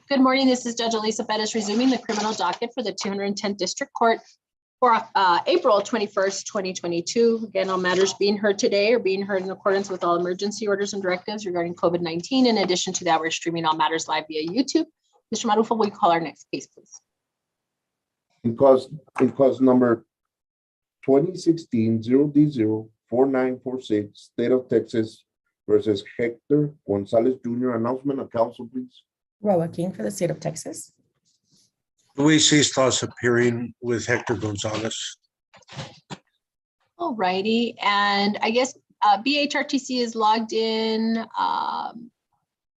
Good morning. This is Judge Alyssa Perez resuming the criminal docket for the 210th District Court for April 21st, 2022. Again, all matters being heard today are being heard in accordance with all emergency orders and directives regarding COVID-19. In addition to that, we're streaming all matters live via YouTube. Mr. Marufo, will you call our next case, please? In cause number 2016-0D04946, State of Texas versus Hector Gonzalez Jr. Announcement of counsel, please. Roa King for the state of Texas. We cease thus appearing with Hector Gonzalez. All righty, and I guess BHRTC is logged in.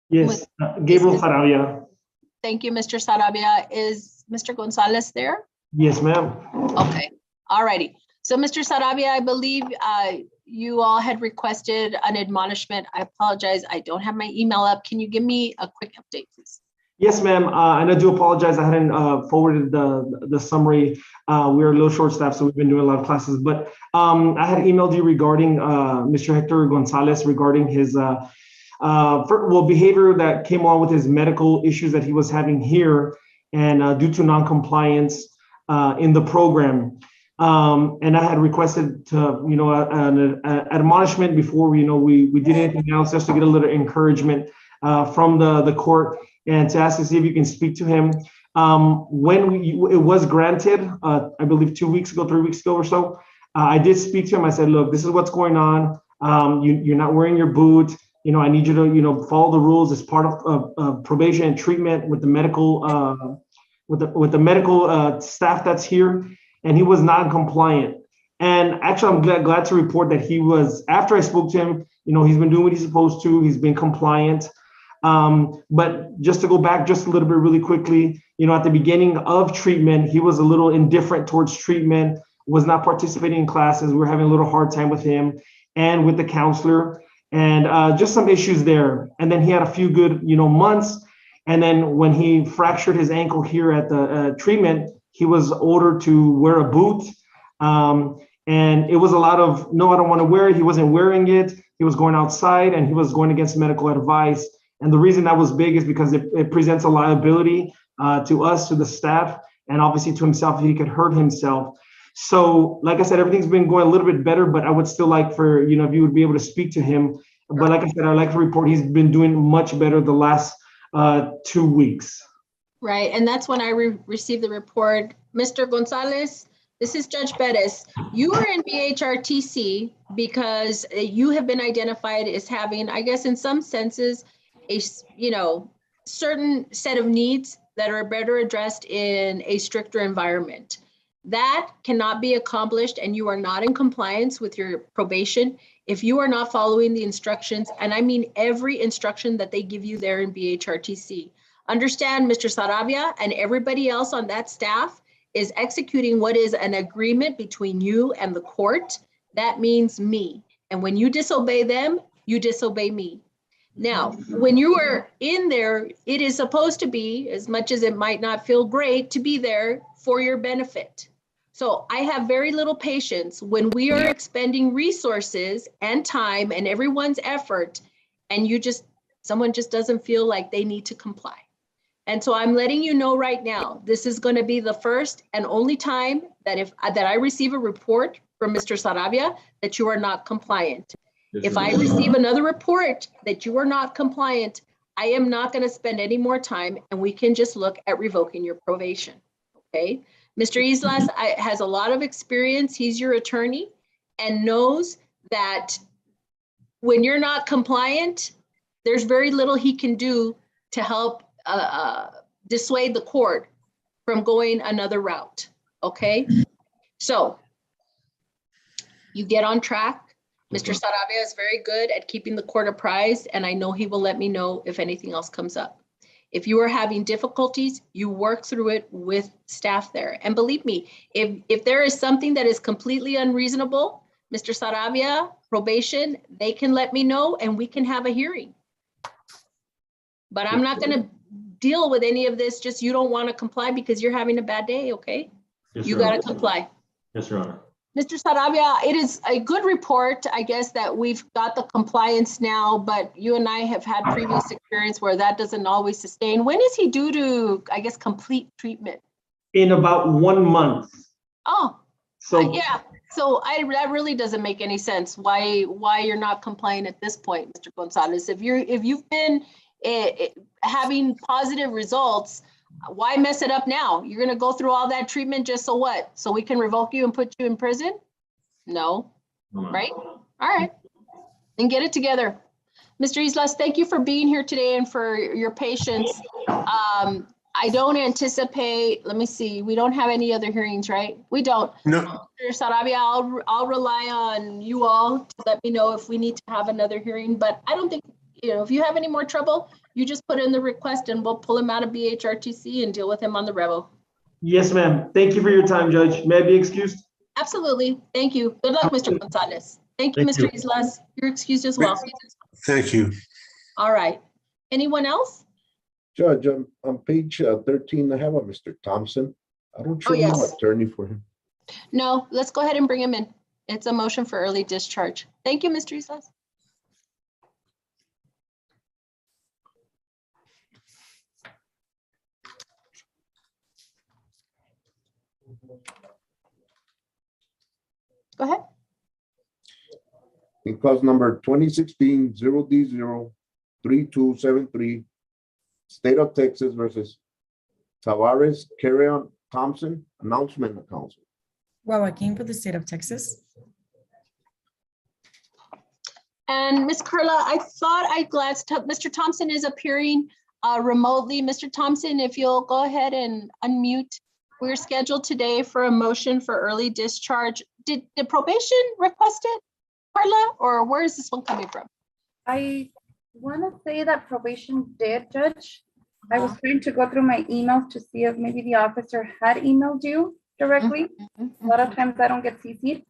Yes, Gabriel Sarabia. Thank you, Mr. Sarabia. Is Mr. Gonzalez there? Yes, ma'am. Okay, all righty. So Mr. Sarabia, I believe you all had requested an admonishment. I apologize, I don't have my email up. Can you give me a quick update, please? Yes, ma'am. And I do apologize. I hadn't forwarded the summary. We're a little short staffed, so we've been doing a lot of classes. But I had emailed you regarding Mr. Hector Gonzalez regarding his behavior that came on with his medical issues that he was having here, and due to non-compliance in the program. And I had requested to, an admonishment before we did anything else, just to get a little encouragement from the court, and to ask to see if you can speak to him. It was granted, I believe 3 weeks ago or so, I did speak to him. I said, look, this is what's going on. You're not wearing your boot. I need you to, follow the rules as part of probation and treatment with the medical, with the medical staff that's here. And he was non-compliant. And actually, I'm glad to report that he was, after I spoke to him, he's been doing what he's supposed to. He's been compliant. But just to go back just a little bit really quickly, at the beginning of treatment, he was a little indifferent towards treatment, was not participating in classes. We were having a little hard time with him and with the counselor, and just some issues there. And then he had a few good, months. And then when he fractured his ankle here at the treatment, he was ordered to wear a boot. And it was a lot of, no, I don't want to wear it. He wasn't wearing it. He was going outside and he was going against medical advice. And the reason that was big is because it presents a liability to us, to the staff, and obviously to himself if he could hurt himself. So like I said, everything's been going a little bit better, but I would still like for, if you would be able to speak to him. But like I said, I'd like to report he's been doing much better the last 2 weeks. Right, and that's when I received the report. Mr. Gonzalez, this is Judge Perez. You are in BHRTC because you have been identified as having, I guess in some senses, a certain set of needs that are better addressed in a stricter environment. That cannot be accomplished, and you are not in compliance with your probation if you are not following the instructions, and I mean every instruction that they give you there in BHRTC. Understand, Mr. Sarabia and everybody else on that staff is executing what is an agreement between you and the court. That means me. And when you disobey them, you disobey me. Now, when you are in there, it is supposed to be, as much as it might not feel great, to be there for your benefit. So I have very little patience when we are expending resources and time and everyone's effort, and someone just doesn't feel like they need to comply. And so I'm letting you know right now, this is going to be the first and only time that I receive a report from Mr. Sarabia that you are not compliant. If I receive another report that you are not compliant, I am not going to spend any more time, and we can just look at revoking your probation. Okay. Mr. Islas has a lot of experience. He's your attorney and knows that when you're not compliant, there's very little he can do to help dissuade the court from going another route. Okay. So you get on track. Mr. Sarabia is very good at keeping the court apprised, and I know he will let me know if anything else comes up. If you are having difficulties, you work through it with staff there. And believe me, if there is something that is completely unreasonable, Mr. Sarabia, probation, they can let me know and we can have a hearing. But I'm not going to deal with any of this, just you don't want to comply because you're having a bad day, okay? Yes, you Your got to Honor. comply. Yes, Your Honor. Mr. Sarabia, it is a good report, I guess, that we've got the compliance now, but you and I have had previous experience where that doesn't always sustain. When is he due to, I guess, complete treatment? In about 1 month. Oh, So yeah. So that really doesn't make any sense why you're not complying at this point, Mr. Gonzalez. If you've been having positive results, why mess it up now? You're going to go through all that treatment just so what? So we can revoke you and put you in prison? No, right? All right, then get it together. Mr. Islas, thank you for being here today and for your patience. I don't anticipate, let me see, we don't have any other hearings, right? We don't. No, Mr. Sarabia, I'll rely on you all to let me know if we need to have another hearing, but I don't think, if you have any more trouble, you just put in the request and we'll pull him out of BHRTC and deal with him on the revo. yes, ma'am. Thank you for your time, Judge. May I be excused? Absolutely. Thank you. Good luck, Mr. Gonzalez. Thank you, Thank Mr. you. Islas. You're excused as well. thank you. All right. Anyone else? Judge, on page 13, I have a Mr. Thompson. I don't show no yes. attorney for him. No, let's go ahead and bring him in. It's a motion for early discharge. Thank you, Mr. Islas. Go ahead. In cause number 2016-0D03273, State of Texas versus Tavares, Carrion, Thompson, announcement of council. Joaquin for the state of Texas. And Ms. Carla, I thought I glanced up, Mr. Thompson is appearing remotely. Mr. Thompson, if you'll go ahead and unmute. We're scheduled today for a motion for early discharge. Did probation request it, Carla, or where is this one coming from? I want to say that probation did, Judge. I was trying to go through my emails to see if maybe the officer had emailed you directly. A lot of times I don't get CC'd,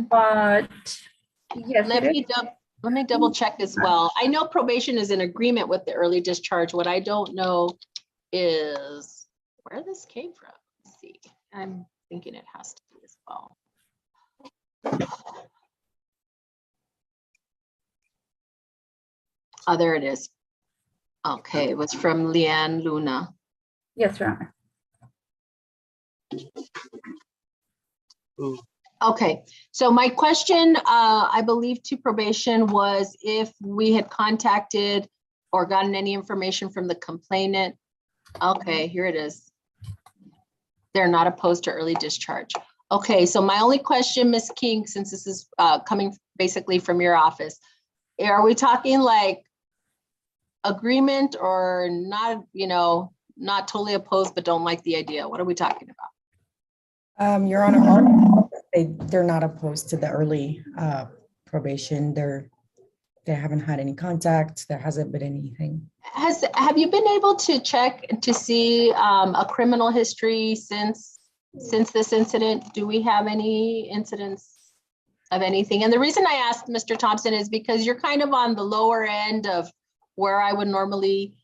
but yes, Let me double check as well. I know probation is in agreement with the early discharge. What I don't know is where this came from. Let's see. I'm thinking it has to be as well. Oh, there it is. Okay, it was from Leanne Luna. Yes, Your Honor. Okay, so my question, I believe to probation was if we had contacted or gotten any information from the complainant. Okay, here it is. They're not opposed to early discharge. Okay, so my only question, Ms. King, since this is coming basically from your office, are we talking like agreement or not, not totally opposed, but don't like the idea? What are we talking about? Your Honor, they're not opposed to the early probation. They haven't had any contact. There hasn't been anything. Have you been able to check to see a criminal history since this incident? Do we have any incidents of anything? And the reason I asked Mr. Thompson is because you're kind of on the lower end of where I would normally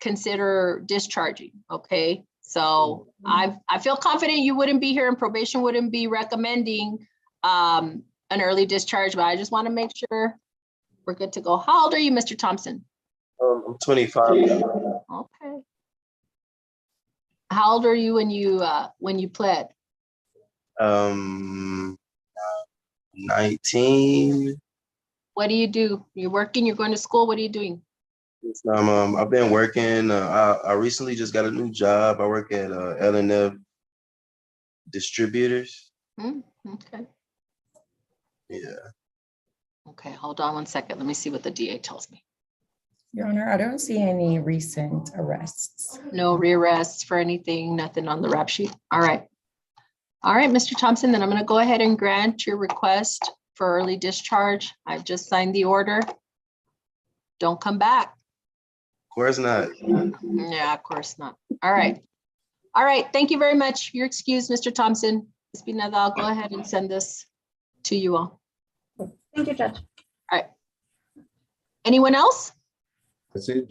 consider discharging. Okay, so I feel confident you wouldn't be here and probation wouldn't be recommending an early discharge, but I just want to make sure we're good to go. How old are you, Mr. Thompson? I'm 25. Okay. How old are you when you pled? 19. What do you do? You're working, you're going to school, what are you doing? I've been working. I recently just got a new job. I work at L&F Distributors. Okay. Yeah. Okay, hold on one second. Let me see what the DA tells me. Your Honor, I don't see any recent arrests. No rearrests for anything, nothing on the rap sheet. All right. All right, Mr. Thompson, then I'm going to go ahead and grant your request for early discharge. I've just signed the order. Don't come back. Of course not. Yeah, of course not. All right. All right. Thank you very much. You're excused, Mr. Thompson. Ms. Pineda, I'll go ahead and send this to you all. Thank you, Judge. All right. Anyone else? That's it,